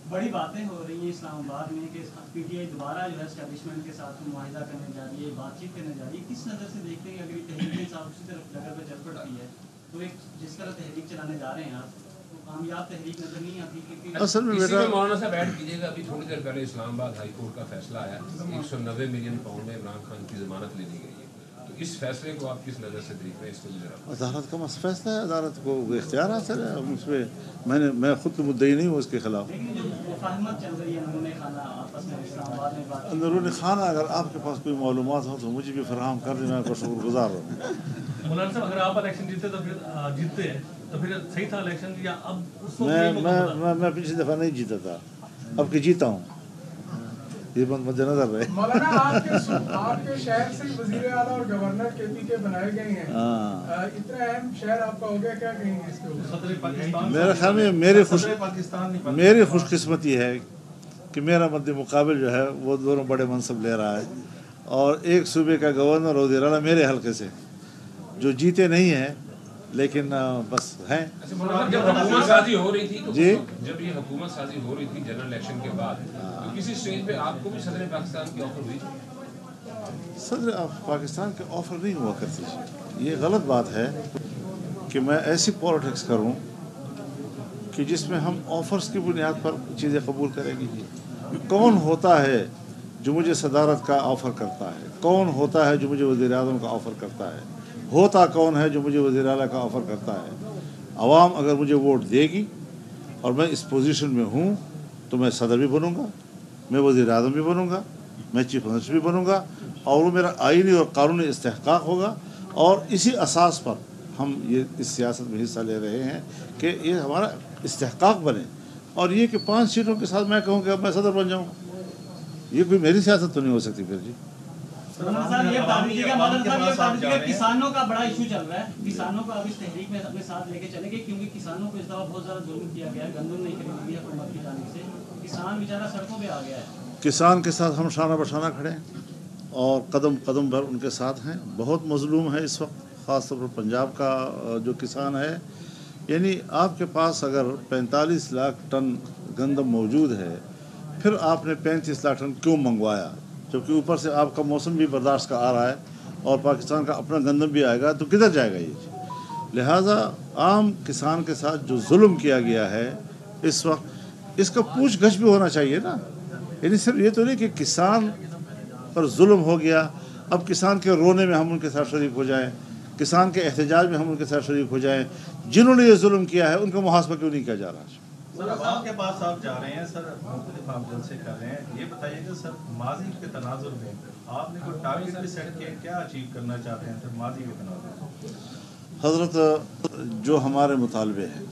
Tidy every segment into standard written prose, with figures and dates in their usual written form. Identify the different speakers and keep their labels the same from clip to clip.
Speaker 1: بڑی باتیں ہو رہی ہیں اسلام آباد میں کہ پی ٹی آئی دوبارہ جو ہے اسٹیبلشمنٹ کے ساتھ معاہدہ کرنے جا رہی ہے، بات چیت کرنے جا رہی ہے. کس نظر سے دیکھتے ہیں اگر تحریک صاحب اسی طرف ڈگر پہ چل پڑتی ہے تو ایک جس طرح تحریک چلانے جا رہے ہیں آپ تو کامیاب تحریک نظر نہیں آتی؟ کیونکہ
Speaker 2: اصل میں
Speaker 3: اسی میں مولانا صاحب ایڈ کیجیے گا، ابھی تھوڑی دیر پہلے اسلام آباد ہائی کورٹ کا فیصلہ آیا، 190 ملین پاؤنڈ میں عمران خان کی ضمانت لے لی گئی ہے. تو اس فیصلے کو آپ کس نظر سے دیکھ رہے ہیں؟ اس کو بھی ذرا
Speaker 2: عدالت کا فیصلہ ہے، عدالت کو اختیار حاصل ہے. ہم اس پہ میں خود مدعی نہیں ہوں اس کے خلاف.
Speaker 1: لیکن جو مفاہمت چل رہی ہے اندرون خانہ آپس میں اسلام آباد میں بات
Speaker 2: اندرون خانہ اگر آپ کے پاس کوئی معلومات ہو تو مجھے بھی فراہم کر دیں، میں آپ کا شکر گزار رہوں.
Speaker 4: مولانا صاحب اگر آپ الیکشن جیتے تو پھر صحیح تھا الیکشن یا اب اس کو
Speaker 2: میں پچھلی دفعہ نہیں جیتا تھا، اب کہ جیتا ہوں. یہ بات مد نظر رہے.
Speaker 5: مولانا آپ کے شہر سے وزیر اعلیٰ اور گورنر کے پی کے بنائے گئے ہیں، اتنا اہم شہر آپ کا ہو گیا، کیا کہیں گے اس کے اوپر؟
Speaker 2: میرے خیال میں میری خوش قسمتی ہے کہ میرا مد مقابل جو ہے وہ دونوں بڑے منصب لے رہا ہے، اور ایک صوبے کا گورنر اور وزیر اعلیٰ میرے حلقے سے جو جیتے نہیں ہیں لیکن بس ہیں.
Speaker 3: جب حکومت سازی ہو رہی تھی
Speaker 2: جی
Speaker 3: جب یہ حکومت سازی ہو رہی تھی جنرل الیکشن کے بعد تو کسی اسٹیج پہ آپ کو بھی صدر پاکستان کی آفر ہوئی تھی؟
Speaker 2: صدر پاکستان کے آفر نہیں ہوا کرتی. یہ غلط بات ہے کہ میں ایسی پالیٹکس کروں کہ جس میں ہم آفرز کی بنیاد پر چیزیں قبول کریں گی. کون ہوتا ہے جو مجھے صدارت کا آفر کرتا ہے؟ کون ہوتا ہے جو مجھے وزیر اعظم کا آفر کرتا ہے؟ ہوتا کون ہے جو مجھے وزیر اعلیٰ کا آفر کرتا ہے؟ عوام اگر مجھے ووٹ دے گی اور میں اس پوزیشن میں ہوں تو میں صدر بھی بنوں گا، میں وزیر اعظم بھی بنوں گا، میں چیف منسٹر بھی بنوں گا، اور وہ میرا آئینی اور قانونی استحقاق ہوگا. اور اسی اساس پر ہم یہ اس سیاست میں حصہ لے رہے ہیں کہ یہ ہمارا استحقاق بنے. اور یہ کہ 5 سیٹوں کے ساتھ میں کہوں کہ اب میں صدر بن جاؤں، یہ کوئی میری سیاست تو نہیں ہو سکتی. پھر جی
Speaker 1: کسانوں کا بڑا ایشو چل رہا ہے، کسانوں کو اب اس تحریک میں اپنے ساتھ لے کے چلیں گے کیونکہ کسانوں کو اس دفعہ بہت زیادہ ظلم کیا گیا ہے، گندم نہیں خریدی ہے حکومت کی جانب سے، کسان بیچارہ سڑکوں پہ آ گیا ہے.
Speaker 2: کسان کے ساتھ ہم شانہ بشانہ کھڑے ہیں اور قدم قدم بھر ان کے ساتھ ہیں. بہت مظلوم ہے اس وقت، خاص طور پر پنجاب کا جو کسان ہے. یعنی آپ کے پاس اگر 45 لاکھ ٹن گندم موجود ہے، پھر آپ نے 35 لاکھ ٹن کیوں منگوایا؟ جبکہ اوپر سے آپ کا موسم بھی برداشت کا آ رہا ہے اور پاکستان کا اپنا گندم بھی آئے گا، تو کدھر جائے گا یہ؟ لہٰذا عام کسان کے ساتھ جو ظلم کیا گیا ہے اس وقت، اس کا پوچھ گچھ بھی ہونا چاہیے نا. یعنی صرف یہ تو نہیں کہ کسان پر ظلم ہو گیا، اب کسان کے رونے میں ہم ان کے ساتھ شریک ہو جائیں، کسان کے احتجاج میں ہم ان کے ساتھ شریک ہو جائیں. جنہوں نے یہ ظلم کیا ہے ان کا محاسبہ کیوں نہیں کیا جا رہا؟
Speaker 6: سر عوام کے پاس آپ جا رہے ہیں، سر مختلف آپ جلسے کر رہے ہیں، یہ بتائیے کہ سر ماضی کے تناظر میں آپ نے کوئی ٹارگیٹ بھی سیٹ کیا، کیا اچیو کرنا چاہتے ہیں سر ماضی کے تناظر میں؟
Speaker 2: حضرت، جو ہمارے مطالبے ہیں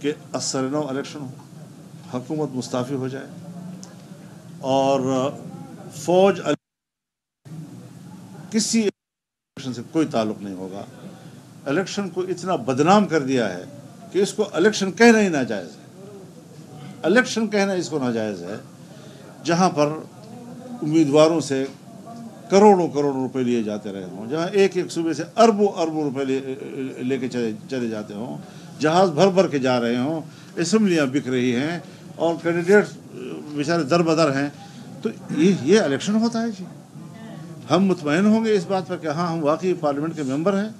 Speaker 2: کہ اثر-نو الیکشن ہو، حکومت مستعفی ہو جائے اور فوج کسی الیکشن سے کوئی تعلق نہیں ہوگا. الیکشن کو اتنا بدنام کر دیا ہے کہ اس کو الیکشن کہنا ہی ناجائز ہے. الیکشن کہنا اس کو ناجائز ہے جہاں پر امیدواروں سے کروڑوں روپے لیے جاتے رہے ہوں، جہاں ایک صوبے سے اربوں روپے لے کے چلے جاتے ہوں، جہاز بھر کے جا رہے ہوں، اسمبلیاں بک رہی ہیں اور کینڈیڈیٹ بیچارے در بدر ہیں. تو یہ الیکشن ہوتا ہے جی؟ ہم مطمئن ہوں گے اس بات پر کہ ہاں ہم واقعی پارلیمنٹ کے ممبر ہیں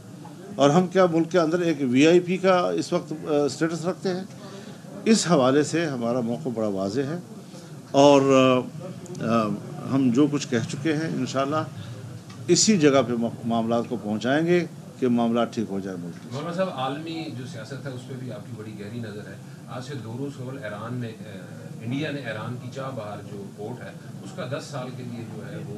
Speaker 2: اور ہم کیا ملک کے اندر ایک VIP کا اس وقت اسٹیٹس رکھتے ہیں. اس حوالے سے ہمارا موقف بڑا واضح ہے اور ہم جو کچھ کہہ چکے ہیں انشاءاللہ اسی جگہ پہ معاملات کو پہنچائیں گے کہ معاملات ٹھیک ہو جائے ملک میں.
Speaker 3: مولانا صاحب، عالمی جو سیاست ہے اس پہ بھی آپ کی بڑی گہری نظر ہے. آج سے 2 روز قبل انڈیا نے ایران کی چاہ بہار جو پورٹ ہے اس کا 10 سال کے لیے جو ہے وہ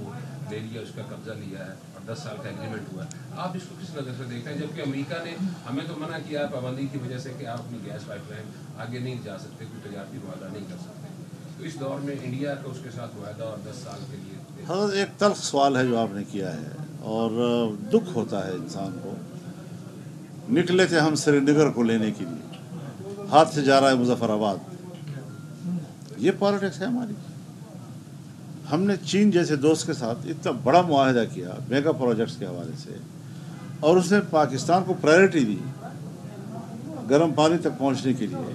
Speaker 3: لے لیا، اس کا قبضہ لیا ہے اور 10 سال کا ایگریمنٹ ہوا ہے. آپ اس کو کس نظر سے دیکھتے ہیں؟ جبکہ امریکہ نے ہمیں تو منع کیا پابندی کی وجہ سے کہ آپ اپنی گیس پائپ لائن آگے نہیں جا سکتے، کوئی تجارتی معاہدہ نہیں کر سکتے. تو اس دور میں انڈیا کا اس کے ساتھ معاہدہ اور 10 سال کے لیے.
Speaker 2: حضرت، ایک تلخ سوال ہے جو آپ نے کیا ہے اور دکھ ہوتا ہے انسان کو. نکلے تھے ہم سری نگر کو لینے کے لیے، ہاتھ سے جا رہا ہے مظفر آباد. یہ پالیٹکس ہے ہماری. ہم نے چین جیسے دوست کے ساتھ اتنا بڑا معاہدہ کیا میگا پروجیکٹس کے حوالے سے، اور اس نے پاکستان کو پرائرٹی دی گرم پانی تک پہنچنے کے لیے.